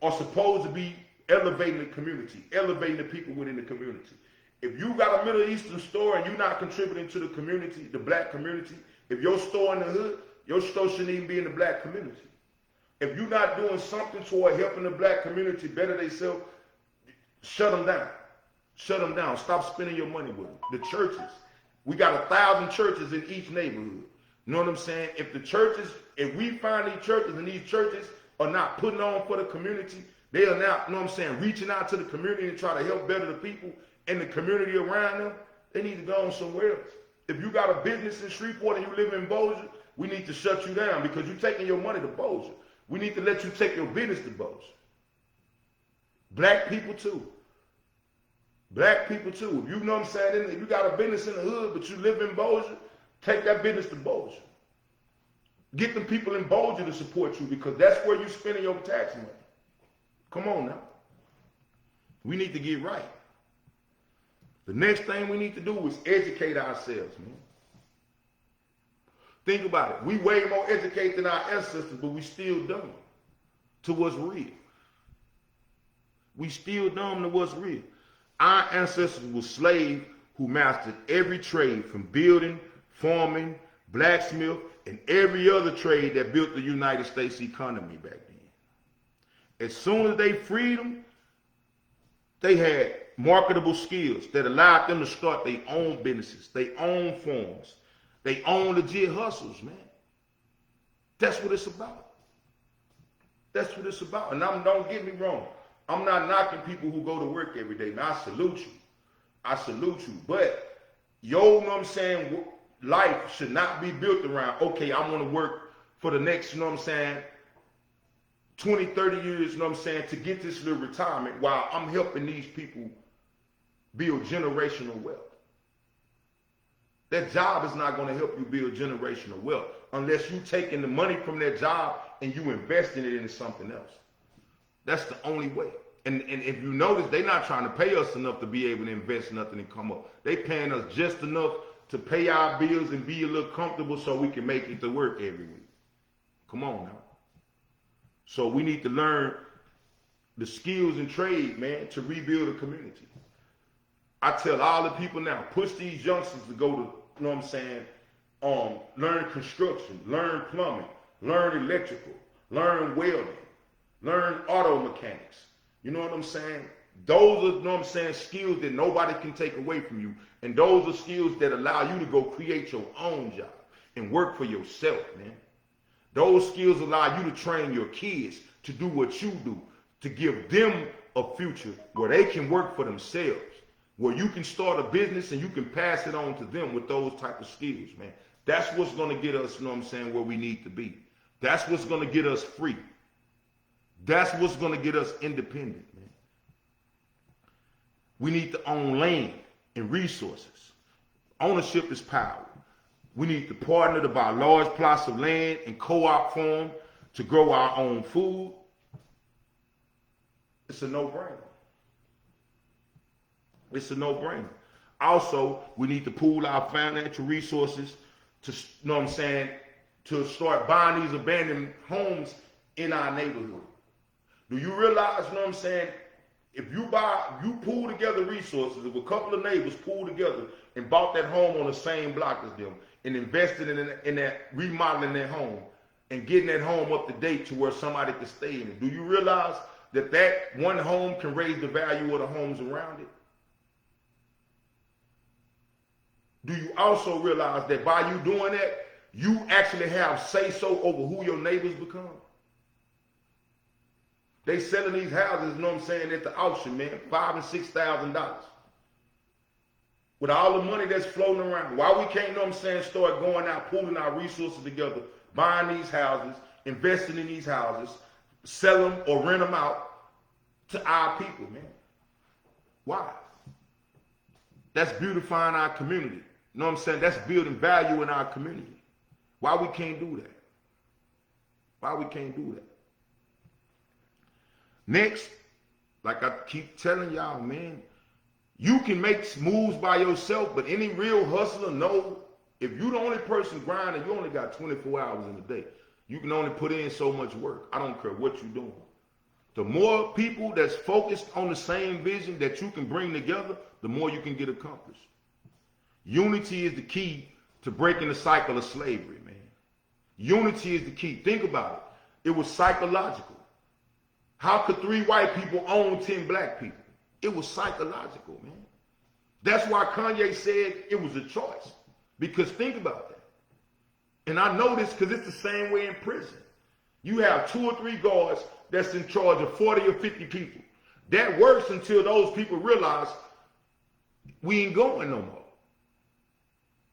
are supposed to be elevating the community, elevating the people within the community. If you got a Middle Eastern store and you're not contributing to the community, the black community, if your store in the hood, your store shouldn't even be in the black community. If you're not doing something toward helping the black community better themselves, shut them down. Shut them down. Stop spending your money with them. The churches. We got 1,000 churches in each neighborhood. You know what I'm saying? If the churches, if we find these churches and these churches are not putting on for the community, they are not, you know what I'm saying, reaching out to the community and try to help better the people in the community around them, they need to go on somewhere else. If you got a business in Shreveport and you live in Bossier, we need to shut you down because you're taking your money to Bossier. We need to let you take your business to Bossier. Black people too. Black people too. If you know what I'm saying, if you got a business in the hood but you live in Bossier, take that business to Bossier. Get them people in Bossier to support you because that's where you're spending your tax money. Come on now. We need to get right. The next thing we need to do is educate ourselves, man. Think about it. We way more educated than our ancestors, but we still dumb to what's real. We still dumb to what's real. Our ancestors were slaves who mastered every trade from building, farming, blacksmith, and every other trade that built the United States economy back then. As soon as they freed them, they had marketable skills that allowed them to start their own businesses, their own farms, their own legit hustles, man. That's what it's about. That's what it's about. And don't get me wrong. I'm not knocking people who go to work every day. Man, I salute you. I salute you. But, you know what I'm saying, life should not be built around, okay, I'm going to work for the next, you know what I'm saying, 20, 30 years, you know what I'm saying, to get this little retirement while I'm helping these people build generational wealth. That job is not going to help you build generational wealth unless you're taking the money from that job and you investing it into something else. That's the only way. And if you notice, they're not trying to pay us enough to be able to invest nothing and come up. They paying us just enough to pay our bills and be a little comfortable so we can make it to work every week. Come on now. So we need to learn the skills and trade, man, to rebuild a community. I tell all the people now, push these youngsters to go to, you know what I'm saying, learn construction, learn plumbing, learn electrical, learn welding, learn auto mechanics. You know what I'm saying? Those are, you know what I'm saying, skills that nobody can take away from you. And those are skills that allow you to go create your own job and work for yourself, man. Those skills allow you to train your kids to do what you do, to give them a future where they can work for themselves, where you can start a business and you can pass it on to them with those type of skills, man. That's what's going to get us, you know what I'm saying, where we need to be. That's what's going to get us free. That's what's going to get us independent, man. We need to own land and resources. Ownership is power. We need to partner to buy large plots of land and co-op farm to grow our own food. It's a no-brainer. It's a no-brainer. Also, we need to pool our financial resources to, you know what I'm saying, to start buying these abandoned homes in our neighborhood. Do you realize, you know what I'm saying, if you pool together resources, if a couple of neighbors pool together and bought that home on the same block as them and invested in that remodeling their home and getting that home up to date to where somebody can stay in it, do you realize that that one home can raise the value of the homes around it? Do you also realize that by you doing that, you actually have say-so over who your neighbors become? They selling these houses, you know what I'm saying, at the auction, man, $5,000 and $6,000. With all the money that's floating around, why we can't, you know what I'm saying, start going out, pooling our resources together, buying these houses, investing in these houses, sell them or rent them out to our people, man? Why? That's beautifying our community. You know what I'm saying? That's building value in our community. Why we can't do that? Why we can't do that? Next, like I keep telling y'all, man, you can make moves by yourself, but any real hustler know if you're the only person grinding, you only got 24 hours in a day. You can only put in so much work. I don't care what you're doing. The more people that's focused on the same vision that you can bring together, the more you can get accomplished. Unity is the key to breaking the cycle of slavery, man. Unity is the key. Think about it. It was psychological. How could 3 white people own 10 black people? It was psychological, man. That's why Kanye said it was a choice. Because think about that. And I know this because it's the same way in prison. You have 2 or 3 guards that's in charge of 40 or 50 people. That works until those people realize we ain't going no more.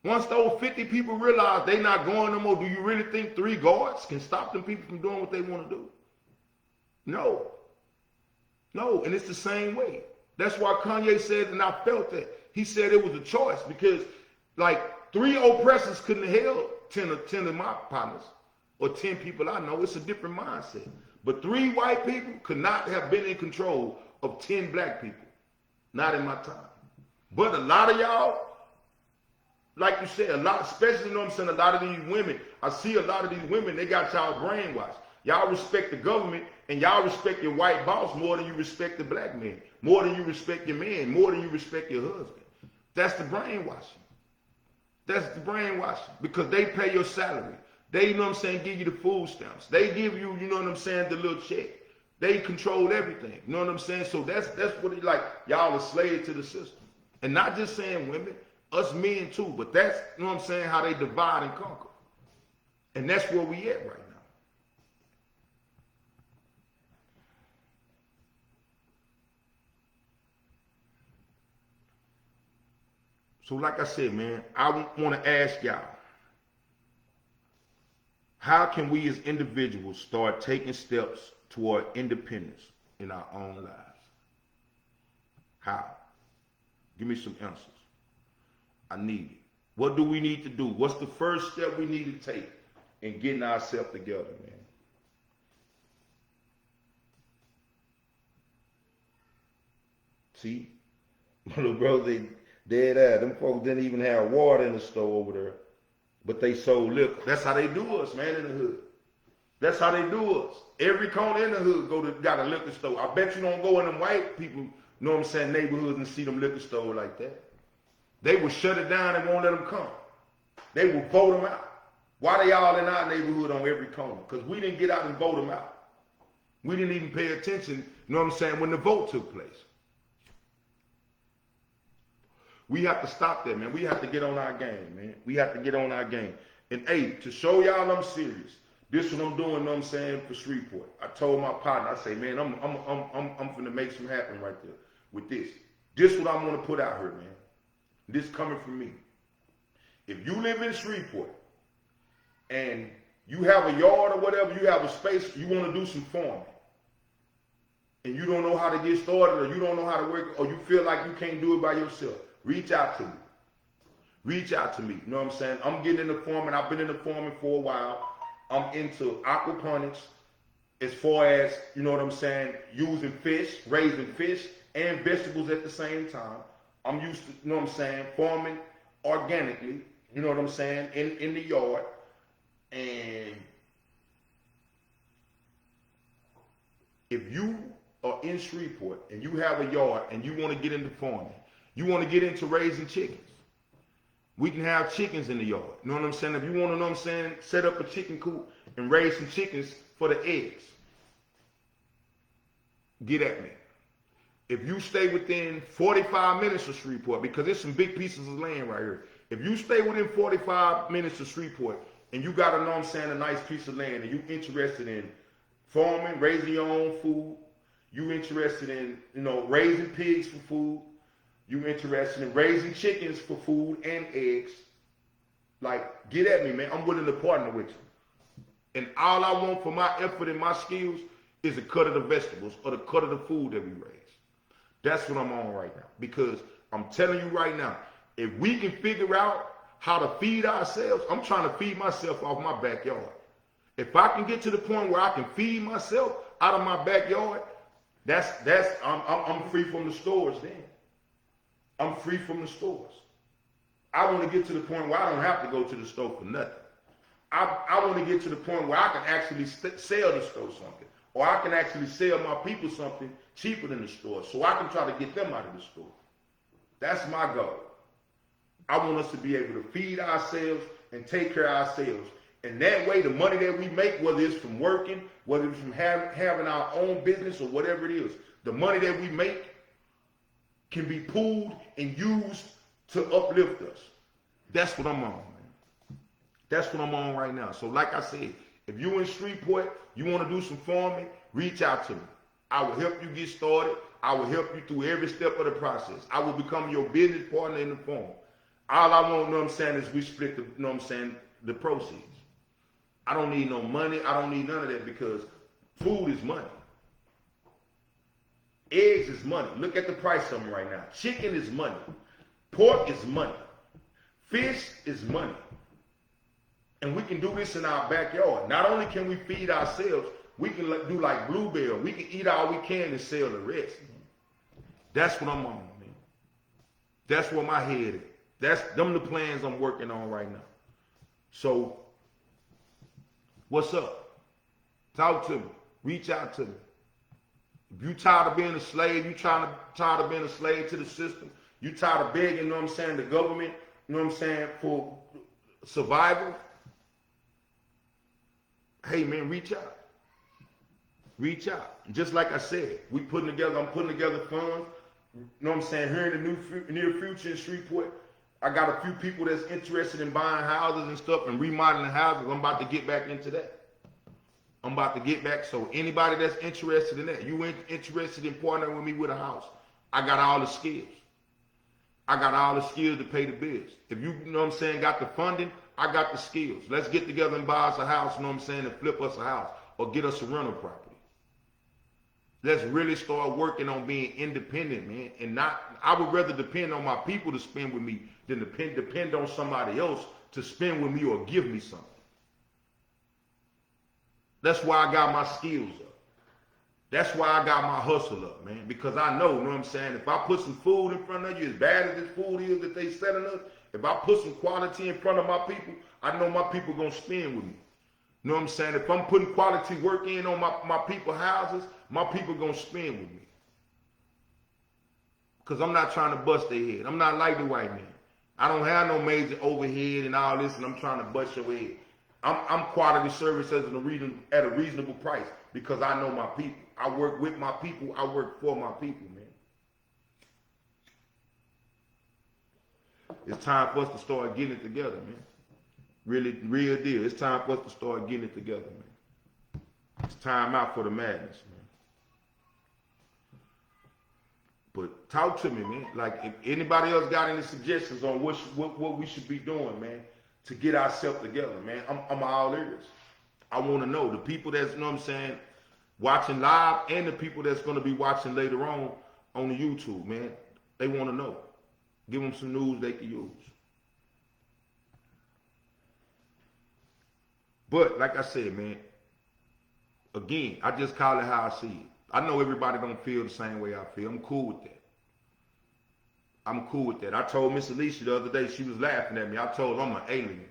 Once those 50 people realize they not going no more, do you really think 3 guards can stop them people from doing what they want to do? No. No, and it's the same way. That's why Kanye said, and I felt that, he said it was a choice because like 3 oppressors couldn't have held 10 of my partners or 10 people I know. It's a different mindset. But 3 white people could not have been in control of 10 black people. Not in my time. But a lot of y'all, like you said, a lot, especially, you know what I'm saying, a lot of these women, I see a lot of these women, they got y'all brainwashed. Y'all respect the government and y'all respect your white boss more than you respect the black man, more than you respect your man, more than you respect your husband. That's the brainwashing. That's the brainwashing, because they pay your salary. They, you know what I'm saying, give you the food stamps. They give you, you know what I'm saying, the little check. They control everything. You know what I'm saying? So that's what it like. Y'all are slaves to the system. And not just saying women, us men too, but that's, you know what I'm saying, how they divide and conquer. And that's where we at right now. So like I said, man, I want to ask y'all, how can we as individuals start taking steps toward independence in our own lives? How? Give me some answers. I need it. What do we need to do? What's the first step we need to take in getting ourselves together, man? See? My little brother, they dead ass. Them folks didn't even have water in the store over there, but they sold liquor. That's how they do us, man, in the hood. That's how they do us. Every corner in the hood got a liquor store. I bet you don't go in them white people, you know what I'm saying, neighborhoods and see them liquor store like that. They will shut it down and won't let them come. They will vote them out. Why they all in our neighborhood on every corner? Because we didn't get out and vote them out. We didn't even pay attention, you know what I'm saying, when the vote took place. We have to stop that, man. We have to get on our game, man. We have to get on our game. And hey, to show y'all I'm serious, this is what I'm doing, you know what I'm saying, for Shreveport. I told my partner, I say, man, I'm finna make some happen right there with this. This is what I'm gonna put out here, man. This coming from me. If you live in Shreveport and you have a yard or whatever, you have a space, you want to do some farming, and you don't know how to get started, or you don't know how to work, or you feel like you can't do it by yourself, reach out to me. Reach out to me. You know what I'm saying? I'm getting into farming. I've been into farming for a while. I'm into aquaponics as far as, you know what I'm saying, using fish, raising fish and vegetables at the same time. I'm used to, you know what I'm saying, farming organically, you know what I'm saying, in the yard. And if you are in Shreveport and you have a yard and you want to get into farming, you want to get into raising chickens, we can have chickens in the yard. You know what I'm saying? If you want to, know what I'm saying, set up a chicken coop and raise some chickens for the eggs, get at me. If you stay within 45 minutes of Shreveport, because there's some big pieces of land right here. If you stay within 45 minutes of Shreveport and you got, know what I'm saying, a nice piece of land and you interested in farming, raising your own food, you interested in, you know, raising pigs for food, you interested in raising chickens for food and eggs, like, get at me, man. I'm willing to partner with you. And all I want for my effort and my skills is a cut of the vegetables or the cut of the food that we raise. That's what I'm on right now. Because I'm telling you right now, if we can figure out how to feed ourselves, I'm trying to feed myself off my backyard. If I can get to the point where I can feed myself out of my backyard, I'm free from the stores then. I'm free from the stores. I want to get to the point where I don't have to go to the store for nothing. I want to get to the point where I can actually sell the store something. Or I can actually sell my people something cheaper than the store, so I can try to get them out of the store. That's my goal. I want us to be able to feed ourselves and take care of ourselves. And that way, the money that we make, whether it's from working, whether it's from having our own business or whatever it is, the money that we make can be pooled and used to uplift us. That's what I'm on, man. That's what I'm on right now. So like I said, if you in Shreveport, you want to do some farming, reach out to me. I will help you get started. I will help you through every step of the process. I will become your business partner in the farm. All I want, you know what I'm saying, is we split the, you know what I'm saying, the proceeds. I don't need no money. I don't need none of that, because food is money. Eggs is money. Look at the price of them right now. Chicken is money. Pork is money. Fish is money. And we can do this in our backyard. Not only can we feed ourselves, we can do like Bluebell. We can eat all we can and sell the rest. That's what I'm on, man. That's where my head is. That's them the plans I'm working on right now. So, what's up? Talk to me. Reach out to me. If you tired of being a slave, you tired of being a slave to the system, you tired of begging, you know what I'm saying, the government, you know what I'm saying, for survival, hey man, reach out. Reach out. Just like I said, I'm putting together funds, you know what I'm saying, here in the near future in Shreveport. I got a few people that's interested in buying houses and stuff and remodeling houses. I'm about to get back into that. I'm about to get back. So anybody that's interested in that, you interested in partnering with me with a house, I got all the skills. I got all the skills to pay the bills. If you know what I'm saying, got the funding, I got the skills. Let's get together and buy us a house, you know what I'm saying, and flip us a house or get us a rental property. Let's really start working on being independent, man. And I would rather depend on my people to spend with me than depend on somebody else to spend with me or give me something. That's why I got my skills up. That's why I got my hustle up, man. Because I know, you know what I'm saying, if I put some food in front of you, as bad as this food is that they selling us, if I put some quality in front of my people, I know my people gonna spend with me. You know what I'm saying? If I'm putting quality work in on my people's houses, my people gonna spend with me. Because I'm not trying to bust their head. I'm not like the white man. I don't have no major overhead and all this, and I'm trying to bust your head. I'm quality service at a reasonable price because I know my people. I work with my people. I work for my people, man. It's time for us to start getting it together, man. Really, real deal. It's time for us to start getting it together, man. It's time out for the madness, man. But talk to me, man. Like, if anybody else got any suggestions on what we should be doing, man, to get ourselves together, man, I'm all ears. I want to know. The people that's, you know what I'm saying, watching live and the people that's going to be watching later on the YouTube, man, they want to know. Give them some news they can use. But, like I said, man, again, I just call it how I see it. I know everybody don't feel the same way I feel. I'm cool with that. I'm cool with that. I told Miss Alicia the other day, she was laughing at me. I told her I'm an alien.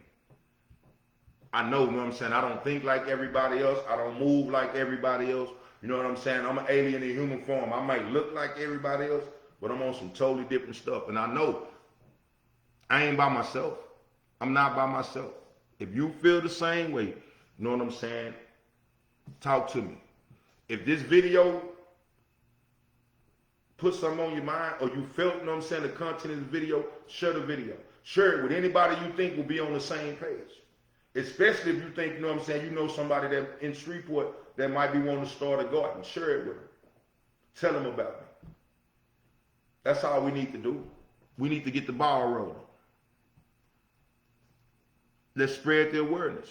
I know, you know what I'm saying? I don't think like everybody else. I don't move like everybody else. You know what I'm saying? I'm an alien in human form. I might look like everybody else, but I'm on some totally different stuff. And I know I ain't by myself. I'm not by myself. If you feel the same way, you know what I'm saying? Talk to me. If this video put something on your mind or you felt, you know what I'm saying, the content of the video, share the video. Share it with anybody you think will be on the same page. Especially if you think, you know what I'm saying, you know somebody that in Shreveport that might be wanting to start a garden. Share it with them. Tell them about me. That's all we need to do. We need to get the ball rolling. Let's spread the awareness.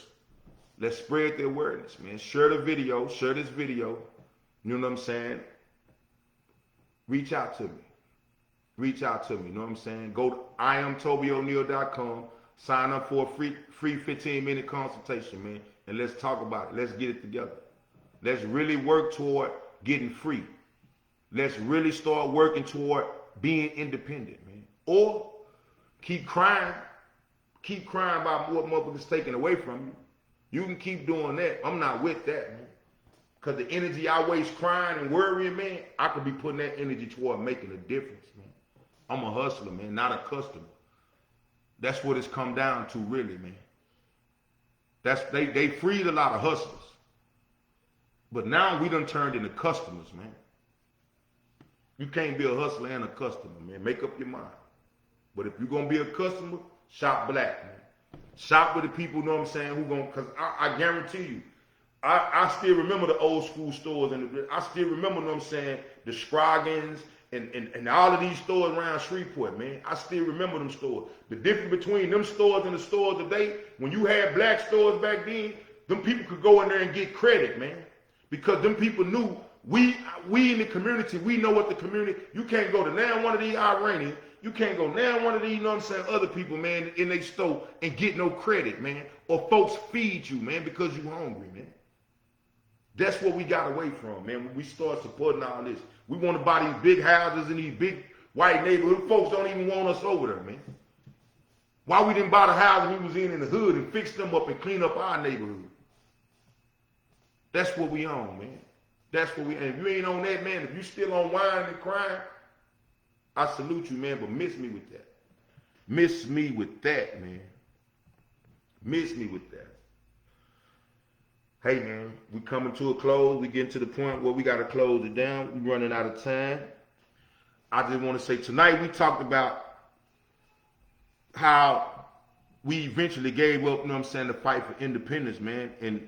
Let's spread the awareness, man. Share the video. Share this video. You know what I'm saying? Reach out to me. Reach out to me. You know what I'm saying? Go to IamTobyO'Neal.com. Sign up for a free 15-minute consultation, man. And let's talk about it. Let's get it together. Let's really work toward getting free. Let's really start working toward being independent, man. Or keep crying about what motherfuckers taken away from you. You can keep doing that. I'm not with that, man. Because the energy I waste crying and worrying, man, I could be putting that energy toward making a difference, man. I'm a hustler, man, not a customer. That's what it's come down to, really, man. They freed a lot of hustlers. But now we done turned into customers, man. You can't be a hustler and a customer, man. Make up your mind. But if you're going to be a customer, shop black, man. Shop with the people, you know what I'm saying, who going, because I guarantee you, I still remember the old school stores, and I still remember, you know what I'm saying, the Scroggins and all of these stores around Shreveport, man. I still remember them stores. The difference between them stores and the stores today, when you had black stores back then, them people could go in there and get credit, man. Because them people knew we in the community, we know what the community, you can't go to now one of these Iranians, you can't go now one of these, you know what I'm saying, other people, man, in their store and get no credit, man. Or folks feed you, man, because you hungry, man. That's what we got away from, man, when we start supporting all this. We want to buy these big houses and these big white neighborhood. Folks don't even want us over there, man. Why we didn't buy the house we was in the hood and fix them up and clean up our neighborhood? That's what we on, man. That's what we, and if you ain't on that, man, if you still on whining and crying, I salute you, man, but miss me with that. Miss me with that, man. Miss me with that. Hey, man, we coming to a close. We getting to the point where we got to close it down. We running out of time. I just want to say tonight we talked about how we eventually gave up, you know what I'm saying, the fight for independence, man, and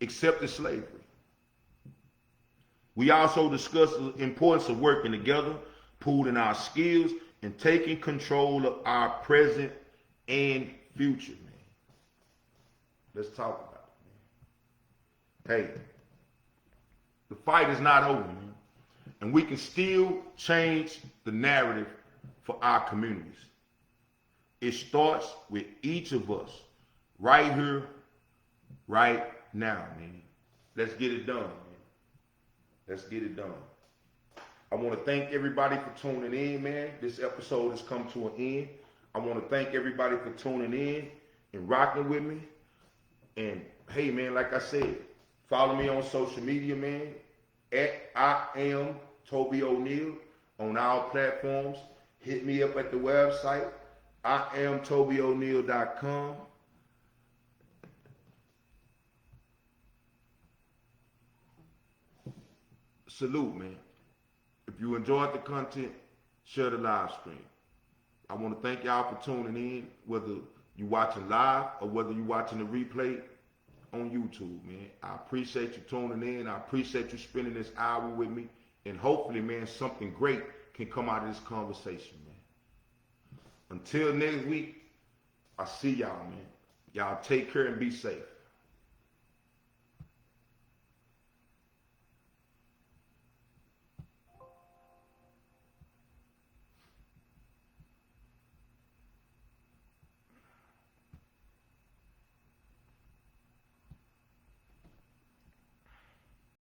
accepted slavery. We also discussed the importance of working together, pooling our skills, and taking control of our present and future, man. Let's talk about it, man. Hey, the fight is not over, man. And we can still change the narrative for our communities. It starts with each of us right here, right now, man. Let's get it done, man. Let's get it done. I want to thank everybody for tuning in, man. This episode has come to an end. I want to thank everybody for tuning in and rocking with me. And hey, man, like I said, follow me on social media, man, at I am Toby O'Neal on our platforms. Hit me up at the website, IamTobyO'Neal.com. Salute, man. If you enjoyed the content, share the live stream. I want to thank y'all for tuning in, whether you watching live or whether you watching the replay on YouTube, man. I appreciate you tuning in. I appreciate you spending this hour with me. And hopefully, man, something great can come out of this conversation, man. Until next week, I see y'all, man. Y'all take care and be safe.